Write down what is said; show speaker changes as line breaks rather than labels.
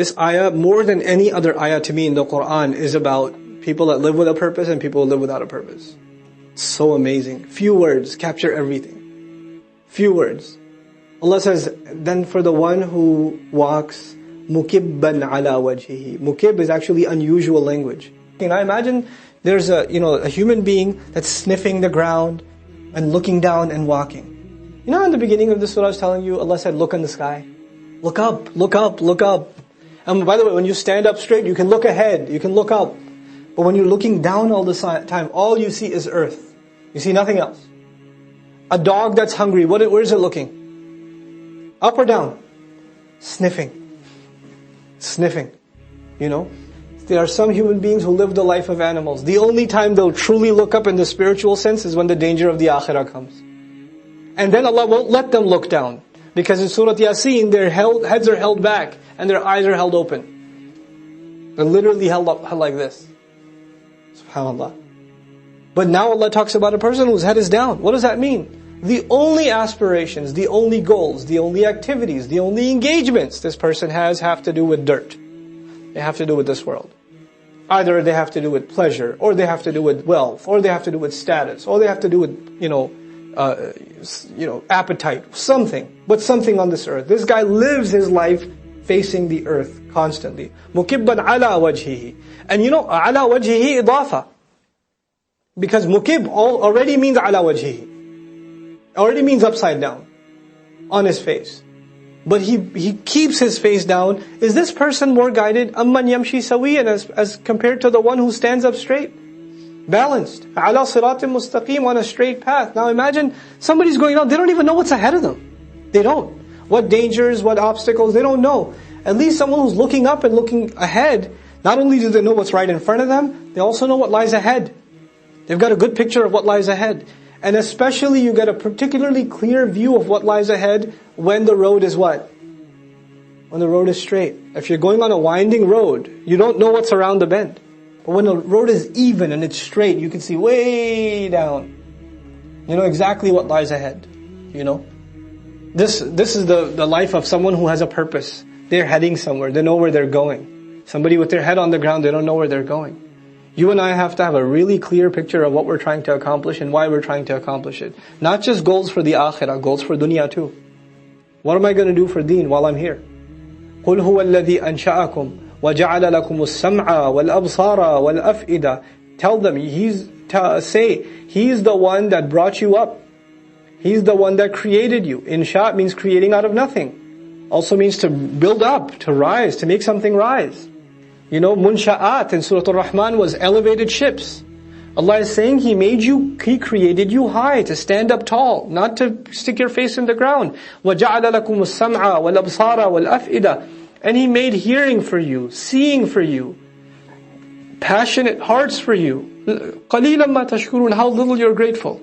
This ayah, more than any other ayah to me in the Quran, is about people that live with a purpose and people who live without a purpose. It's so amazing. Few words capture everything. Few words. Allah says, then for the one who walks mukibban ala wajhihi. Mukib is actually unusual language. I imagine there's a human being that's sniffing the ground and looking down and walking. In the beginning of the surah I was telling you, Allah said, look in the sky. Look up, look up, look up. And by the way, when you stand up straight, you can look ahead, you can look up. But when you're looking down all the time, all you see is earth. You see nothing else. A dog that's hungry, where is it looking? Up or down? Sniffing. Sniffing. There are some human beings who live the life of animals. The only time they'll truly look up in the spiritual sense is when the danger of the akhirah comes. And then Allah won't let them look down. Because in Surah Yasin, their heads are held back and their eyes are held open. They're literally held up like this. SubhanAllah. But now Allah talks about a person whose head is down. What does that mean? The only aspirations, the only goals, the only activities, the only engagements this person has have to do with dirt. They have to do with this world. Either they have to do with pleasure, or they have to do with wealth, or they have to do with status, or they have to do with, appetite, something. But something on this earth. This guy lives his life facing the earth constantly. Mukibban ala wajhihi. And ala wajhihi idafa. Because mukib already means ala wajhihi. Already means upside down. On his face. But he keeps his face down. Is this person more guided? Amman yamshi sawiyan, as compared to the one who stands up straight? Balanced. Ala siratim mustaqim, on a straight path. Now imagine somebody's going out, they don't even know what's ahead of them. They don't. What dangers, what obstacles, they don't know. At least someone who's looking up and looking ahead, not only do they know what's right in front of them, they also know what lies ahead. They've got a good picture of what lies ahead. And especially you get a particularly clear view of what lies ahead when the road is what? When the road is straight. If you're going on a winding road, you don't know what's around the bend. But when the road is even and it's straight, you can see way down. You know exactly what lies ahead. This is the life of someone who has a purpose. They're heading somewhere. They know where they're going. Somebody with their head on the ground, they don't know where they're going. You and I have to have a really clear picture of what we're trying to accomplish and why we're trying to accomplish it. Not just goals for the akhirah, goals for dunya too. What am I going to do for deen while I'm here? قُلْ هُوَ الَّذِي أَنْشَأَكُمْ وَجَعَلَ لَكُمُ السَّمْعَ وَالْأَبْصَارَ وَالْأَفْئِدَةَ. Tell them, say, He's the one that brought you up. He's the one that created you. Insha means creating out of nothing. Also means to build up, to rise, to make something rise. Munsha'at in Surah Al-Rahman was elevated ships. Allah is saying He created you high, to stand up tall, not to stick your face in the ground. وَجَعَلَ لَكُمُ السَّمْعَ وَالْأَبْصَارَ وَالْأَفْئِدَةَ. And He made hearing for you, seeing for you, passionate hearts for you. قَلِيلًا مَا تَشْكُرُونَ. How little you're grateful.